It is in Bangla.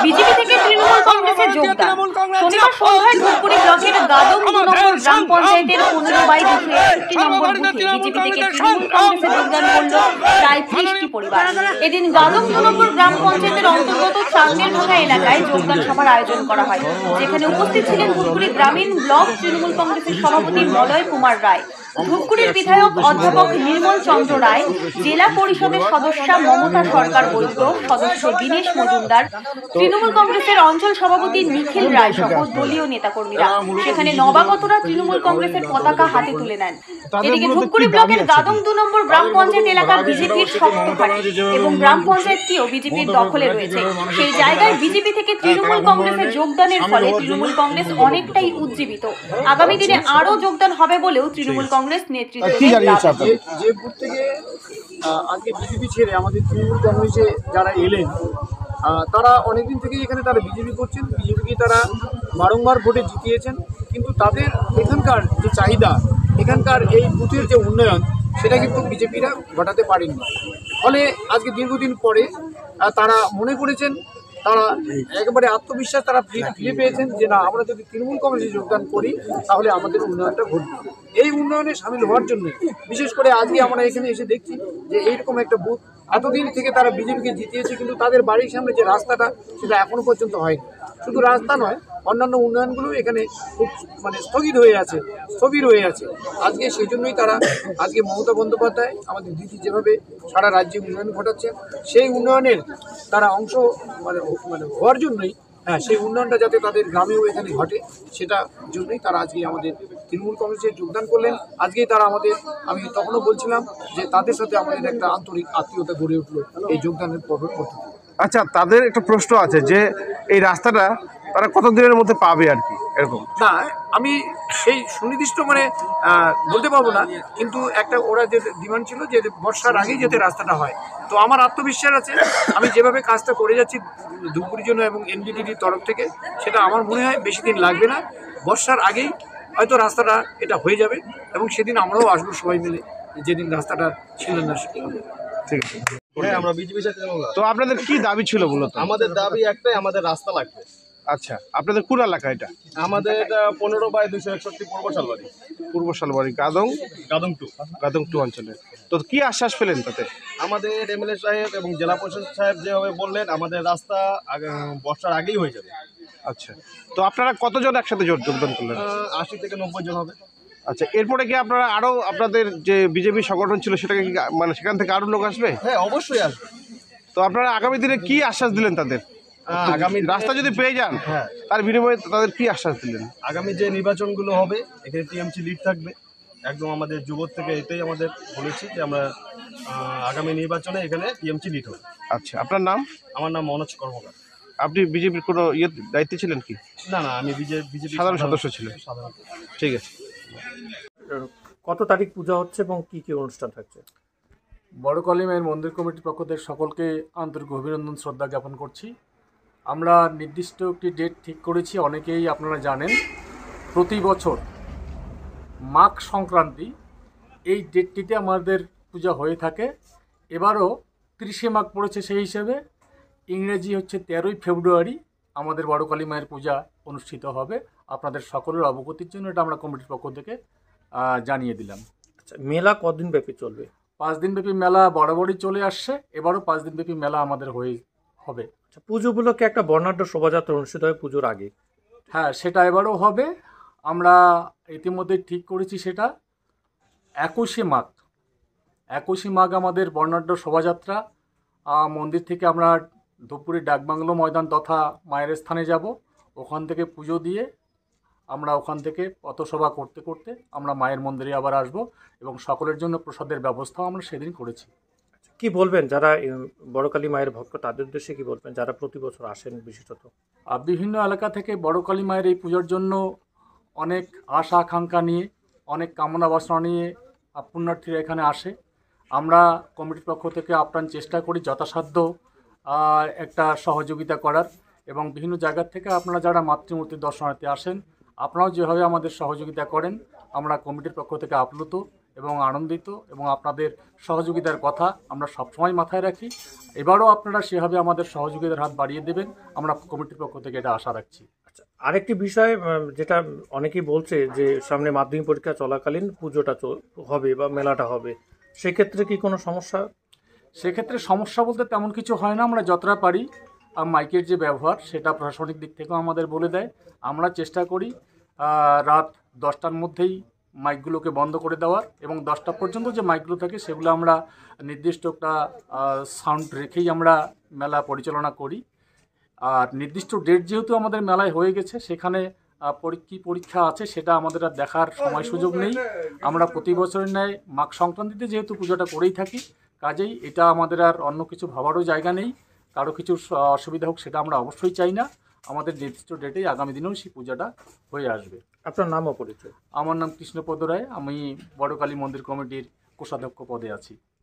বিজেপি থেকে তৃণমূল কংগ্রেসে যোগদান। শনিবার সন্ধ্যায় ধূপগুড়ি ব্লকের গাদম 2 নম্বর গ্রাম পঞ্চায়েতের 15/261 নম্বর বুথে বিজেপি থেকে তৃণমূল কংগ্রেসে যোগদান করল প্রায় 30টি পরিবার। এদিন গাদম 2 নম্বর গ্রাম পঞ্চায়েতের অন্তর্গত চান্দেরভাঙ্গা এলাকায় যোগদান সভার আয়োজন করা হয়, যেখানে উপস্থিত ছিলেন ধূপগুড়ি গ্রামীণ ব্লক তৃণমূল কংগ্রেসের সভাপতি মলয় কুমার রায়, ধূপগুড়ির বিধায়ক অধ্যাপক নির্মল চন্দ্র রায়, জেলা পরিষদের সদস্যা মমতা সরকার বৈদ্য, সদস্য দীনেশ মজুমদার, তৃণমূল কংগ্রেসের অঞ্চল সভাপতি নিখিল রায় সহ দলীয় নেতাকর্মীরা। সেখানে নবাগতরা তৃণমূল কংগ্রেসের পতাকা হাতে তুলে নেন। এদিকে ধূপগুড়ি ব্লকের গাদম 2 নম্বর গ্রাম পঞ্চায়েত এলাকা বিজেপির শক্ত ঘাঁটি এবং গ্রাম পঞ্চায়েতটিও বিজেপির দখলে রয়েছে। সেই জায়গায় বিজেপি থেকে তৃণমূল কংগ্রেসে যোগদানের ফলে তৃণমূল কংগ্রেস অনেকটাই উজ্জীবিত। আগামী দিনে আরও যোগদান হবে বলেও তৃণমূল কংগ্রেস নেতৃত্ব যে বুথ থেকে আজকে বিজেপি ছেড়ে আমাদের তৃণমূল কংগ্রেসে যারা এলেন, তারা অনেকদিন থেকেই এখানে তারা বিজেপি করছেন, বিজেপিকে তারা বারংবার ভোটে জিতিয়েছেন, কিন্তু তাদের এখানকার যে চাহিদা, এখানকার এই বুথের যে উন্নয়ন, সেটা কিন্তু বিজেপিরা ঘটাতে পারেননি। ফলে আজকে দীর্ঘদিন পরে তারা মনে করেছেন, তারা একেবারে আত্মবিশ্বাস তারা ফিরে পেয়েছেন যে না, আমরা যদি তৃণমূল কংগ্রেসে যোগদান করি তাহলে আমাদের উন্নয়নটা ঘটবে। এই উন্নয়নে সামিল হওয়ার জন্য বিশেষ করে আজকে আমরা এখানে এসে দেখছি যে এইরকম একটা বুথ এতদিন থেকে তারা বিজেপিকে জিতিয়েছে, কিন্তু তাদের বাড়ির সামনে যে রাস্তাটা সেটা এখনো পর্যন্ত হয়নি। শুধু রাস্তা নয়, অন্যান্য উন্নয়নগুলো এখানে খুব স্থগিত হয়ে আছে, স্থবির হয়ে আছে। আজকে সেই জন্যই তারা আজকে মমতা বন্দ্যোপাধ্যায় আমাদের দিদি যেভাবে সারা রাজ্যে উন্নয়ন ঘটাচ্ছে, সেই উন্নয়নের তারা অংশ হওয়ার জন্যই, সেই উন্নয়নটা যাতে তাদের গ্রামেও এখানে ঘটে, সেটার জন্যই তারা আজকে আমাদের তৃণমূল কংগ্রেসে যোগদান করলেন। আজকেই তারা আমাদের, আমি তখনও বলছিলাম যে তাদের সাথে আমাদের একটা আন্তরিক আত্মীয়তা গড়ে উঠলো এই যোগদানের পদ্ধতি। আচ্ছা, তাদের একটা প্রশ্ন আছে যে এই রাস্তাটা তারা কতদিনের মধ্যে পাবে আর কি, এরকম না, আমি সেই সুনির্দিষ্ট বলতে পারবো না, কিন্তু একটা ওরা যে ডিমান্ড ছিল যে বর্ষার আগেই যাতে রাস্তাটা হয়। তো আমার আত্মবিশ্বাস আছে, আমি যেভাবে কাজটা করে যাচ্ছি ধূপগুড়ির জন্য এবং এনডিটিভির তরফ থেকে, সেটা আমার মনে হয় বেশি দিন লাগবে না, বর্ষার আগেই হয়তো রাস্তাটা এটা হয়ে যাবে এবং সেদিন আমরাও আসবো সবাই মিলে, যেদিন রাস্তাটা শিলান্যাস হবে। ঠিক আছে। হ্যাঁ, আমরা বিজেপি সাথে। তো আপনাদের কি দাবি ছিল মূলত? আমাদের দাবি একটাই, আমাদের রাস্তা লাগবে। আচ্ছা, আপনাদের কোন এলাকা এটা? আমাদের 15/261 পূর্ব শালবাড়ি। পূর্ব শালবাড়ি, গাদং 2 অঞ্চলে। তো কি আশ্বাস পেলেন তাতে? আমাদের এমএলএ সাহেব এবং জেলা পরিষদ সাহেব যেভাবে বললেন, আমাদের রাস্তা বর্ষার আগেই হয়ে যাবে। আচ্ছা, তো আপনারা কতজন একসাথে যোগদান করলেন? 80 থেকে 90 জন হবে। আচ্ছা, এরপরে কি আপনারা আরও আপনাদের যে বিজেপি সংগঠন ছিল সেটাকে কি সেখান থেকে আরও লোক আসবে? হ্যাঁ, অবশ্যই আসবে। তো আপনারা আগামী দিনে কি আশ্বাস দিলেন তাদের? আগামী রাস্তা যদি পেয়ে যান, হ্যাঁ, তার বিনিময়ে তাদের কি আশ্বাস দিলেন? আগামী যে নির্বাচনগুলো হবে এখানে টিএমসি লিড থাকবে একদম। আমাদের যুবক থেকে এটাই আমাদের বলেছি যে আমরা আগামী নির্বাচনে এখানে টিএমসি লিড হবে। আচ্ছা, আপনার নাম? আমার নাম মনোজ কর্মকার। আপনি বিজেপির কোনো দায়িত্বে ছিলেন কি? না, আমি বিজেপি সাধারণ সদস্য ছিলেন। ঠিক আছে। কত তারিখ পূজা হচ্ছে এবং কি কি অনুষ্ঠান থাকছে? বড়কালী মায়ের মন্দির কমিটির পক্ষ থেকে সকলকে আন্তরিক অভিনন্দন, শ্রদ্ধা জ্ঞাপন করছি। আমরা নির্দিষ্ট একটি ডেট ঠিক করেছি, অনেকেই আপনারা জানেন প্রতি বছর মাঘ সংক্রান্তি এই ডেটটিতে আমাদের পূজা হয়ে থাকে। এবারও 30শে মাঘ পড়েছে, সেই হিসেবে ইংরেজি হচ্ছে 13ই ফেব্রুয়ারি আমাদের বড়কালী মায়ের পূজা অনুষ্ঠিত হবে। আপনাদের সকলের অবগতির জন্য এটা আমরা কমিটির পক্ষ থেকে জানিয়ে দিলাম। আচ্ছা, মেলা কদিন ব্যাপী চলবে? 5 দিনব্যাপী মেলা বরাবরই চলে আসছে, এবারও 5 দিনব্যাপী মেলা আমাদের হবে। আচ্ছা, পুজো উপলক্ষে একটা বর্ণাঢ্য শোভাযাত্রা অনুষ্ঠিত হয় পুজোর আগে। হ্যাঁ, সেটা এবারও হবে। আমরা ইতিমধ্যে ঠিক করেছি সেটা 21শে মাঘ আমাদের বর্ণাঢ্য শোভাযাত্রা। মন্দির থেকে আমরা ধূপগুড়ি ডাকবাংলো ময়দান তথা মায়ের স্থানে যাব, ওখান থেকে পুজো দিয়ে আমরা ওখান থেকে পথসভা করতে করতে আমরা মায়ের মন্দিরে আবার আসব এবং সকলের জন্য প্রসাদের ব্যবস্থাও আমরা সেদিন করেছি। কি বলবেন যারা বড়কালী মায়ের ভক্ত, তাদের উদ্দেশ্যে কি বলবেন যারা প্রতি বছর আসেন? বিশেষত বিভিন্ন এলাকা থেকে বড়কালী মায়ের এই পূজার জন্য অনেক আশা আকাঙ্ক্ষা নিয়ে, অনেক কামনা বাসনা নিয়ে পুণ্যার্থীরা এখানে আসে। আমরা কমিটির পক্ষ থেকে আপ্রাণ চেষ্টা করি যথাসাধ্য একটা সহযোগিতা করার, এবং বিভিন্ন জায়গা থেকে আপনারা যারা মাতৃমূর্তির দর্শনার্থী আসেন, আপনারাও যেভাবে আমাদের সহযোগিতা করেন আমরা কমিটির পক্ষ থেকে আপ্লুত এবং আনন্দিত, এবং আপনাদের সহযোগিতার কথা আমরা সবসময় মাথায় রাখি। এবারও আপনারা সেভাবে আমাদের সহযোগিতার হাত বাড়িয়ে দেবেন, আমরা কমিটির পক্ষ থেকে এটা আশা রাখছি। আচ্ছা, আরেকটি বিষয় যেটা অনেকেই বলছে যে সামনে মাধ্যমিক পরীক্ষা চলাকালীন পুজোটা হবে বা মেলাটা হবে, সেক্ষেত্রে কি কোনো সমস্যা? সেক্ষেত্রে সমস্যা বলতে তেমন কিছু হয় না। আমরা যতটা পারি মাইকের যে ব্যবহার সেটা প্রশাসনিক দিক থেকেও আমাদের বলে দেয়। আমরা চেষ্টা করি রাত 10টার মধ্যেই মাইকগুলোকে বন্ধ করে দেওয়ার, এবং 10টা পর্যন্ত যে মাইকগুলো থাকে সেগুলো আমরা নির্দিষ্ট একটা সাউন্ড রেখেই আমরা মেলা পরিচালনা করি। আর নির্দিষ্ট ডেট যেহেতু আমাদের মেলায় হয়ে গেছে, সেখানে কী পরীক্ষা আছে সেটা আমাদের আর দেখার সময় সুযোগ নেই। আমরা প্রতি বছরের ন্যায় মাঘ সংক্রান্তিতে যেহেতু পুজোটা করেই থাকি, কাজেই এটা আমাদের আর অন্য কিছু ভাবারও জায়গা নেই। কারো কিছু অসুবিধা হোক সেটা আমরা অবশ্যই চাই না। আমাদের নির্দিষ্ট ডেটেই আগামী দিনেও সেই পূজাটা হয়ে আসবে। আপনার নাম ও পরিচয়? আমার নাম কৃষ্ণপদ রায়, আমি বড়কালী মন্দির কমিটির কোষাধ্যক্ষ পদে আছি।